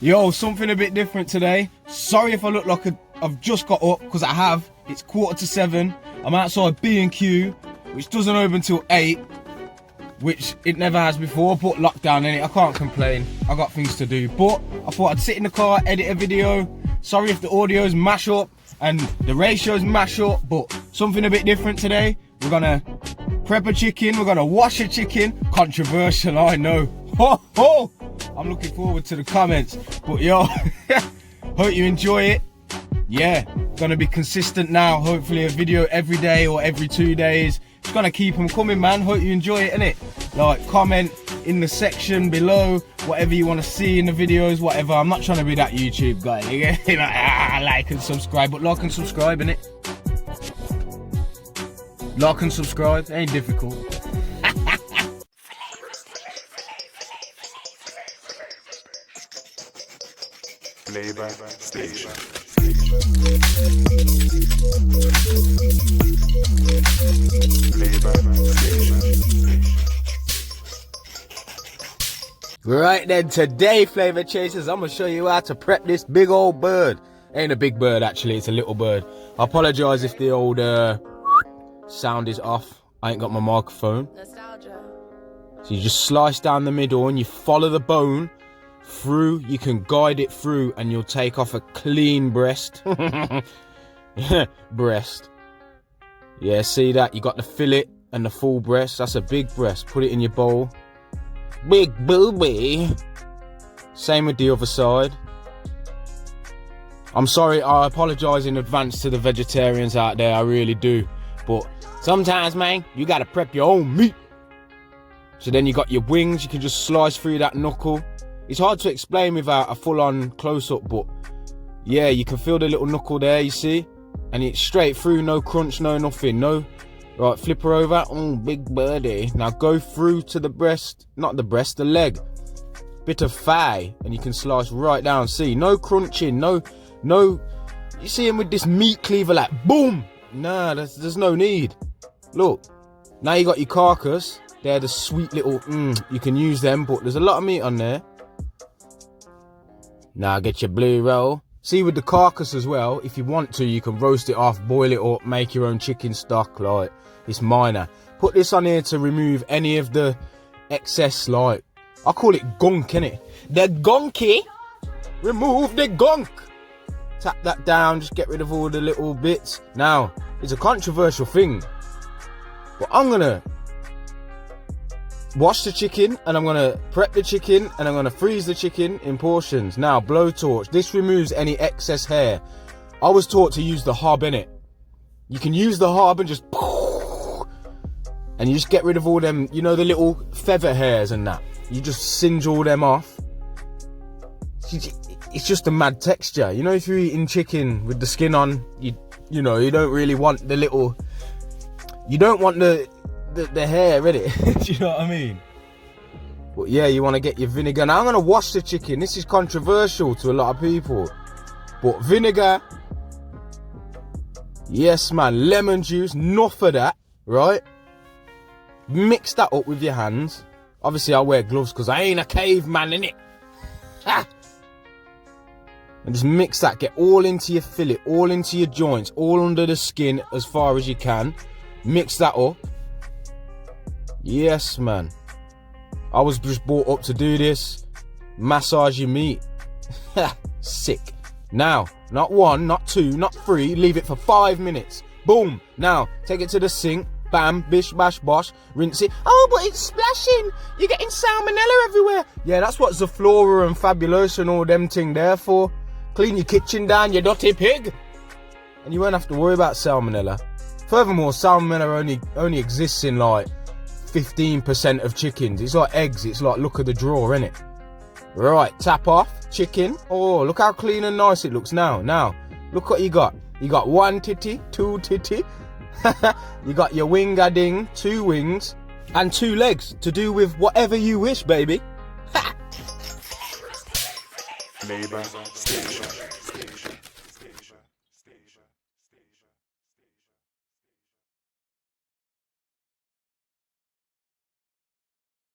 Yo, something a bit different today. Sorry if I look like I've just got up, because I have. It's 7:15. I'm outside B&Q, which doesn't open till 8, which it never has before. Put lockdown in it, I can't complain. I got things to do. But I thought I'd sit in the car, edit a video. Sorry if the audio's mash up and the ratios mash up, but something a bit different today. We're gonna prep a chicken, we're gonna wash a chicken. Controversial, I know. Ho ho! I'm looking forward to the comments. But yo, hope you enjoy it. Yeah, gonna be consistent now. Hopefully a video every day or every 2 days. Just gonna keep them coming, man. Hope you enjoy it, innit? Like, comment in the section below whatever you want to see in the videos, whatever. I'm not trying to be that YouTube guy. You know, like and subscribe, but like and subscribe, innit? Like and subscribe, ain't difficult. Flavor Station. Right then, today, Flavor Chasers, I'm gonna show you how to prep this big old bird. Ain't a big bird, actually, it's a little bird. I apologise if the old sound is off. I ain't got my microphone. Nostalgia. So you just slice down the middle and you follow the bone through. You can guide it through and you'll take off a clean breast. Breast. Yeah, see that? You got the fillet and the full breast. That's a big breast. Put it in your bowl. Big booby. Same with the other side. I'm sorry, I apologise in advance to the vegetarians out there, I really do. But sometimes, man, you gotta prep your own meat. So then you got your wings, you can just slice through that knuckle. It's hard to explain without a full-on close-up, but yeah, you can feel the little knuckle there, you see? And it's straight through, no crunch, no nothing, no. Right, flip her over. Oh, big birdie. Now go through to the breast, not the breast, the leg. Bit of thigh, and you can slice right down. See, no crunching, no. You see him with this meat cleaver, like boom. Nah, there's no need. Look, now you got your carcass. They're the sweet little. You can use them, but there's a lot of meat on there. Now get your blue roll. See, with the carcass as well, if you want to, you can roast it off, boil it up, make your own chicken stock. Like, it's minor. Put this on here to remove any of the excess, like, I call it gunk, innit? The gunky. Remove the gunk. Tap that down, just get rid of all the little bits. Now, it's a controversial thing, but I'm gonna wash the chicken and I'm gonna prep the chicken and I'm gonna freeze the chicken in portions. Now, blowtorch. This removes any excess hair. I was taught to use the hob, innit? You can use the hob and just, and you just get rid of all them, you know, the little feather hairs and that. You just singe all them off. It's just a mad texture. You know, if you're eating chicken with the skin on, you know, you don't really want the little, you don't want the hair in it. Do you know what I mean? But yeah, you want to get your vinegar. Now I'm going to wash the chicken. This is controversial to a lot of people, but vinegar, yes man, lemon juice, enough of that, right? Mix that up with your hands. Obviously I wear gloves because I ain't a caveman, innit? And just mix that, get all into your fillet, all into your joints, all under the skin as far as you can. Mix that up. Yes, man. I was just brought up to do this. Massage your meat. Sick. Now, not 1, not 2, not 3. Leave it for 5 minutes. Boom. Now, take it to the sink. Bam, bish, bash, bosh. Rinse it. Oh, but it's splashing. You're getting salmonella everywhere. Yeah, that's what Zaflora and Fabulosa and all them thing there for. Clean your kitchen down, you dirty pig. And you won't have to worry about salmonella. Furthermore, salmonella only exists in like 15% of chickens. It's like eggs. It's like look at the drawer, innit? Right, tap off chicken. Oh, look how clean and nice it looks now. Now, look what you got. You got 1 titty, 2 titty. You got your wing-a-ding, 2 wings, and 2 legs to do with whatever you wish, baby. Flavor Station.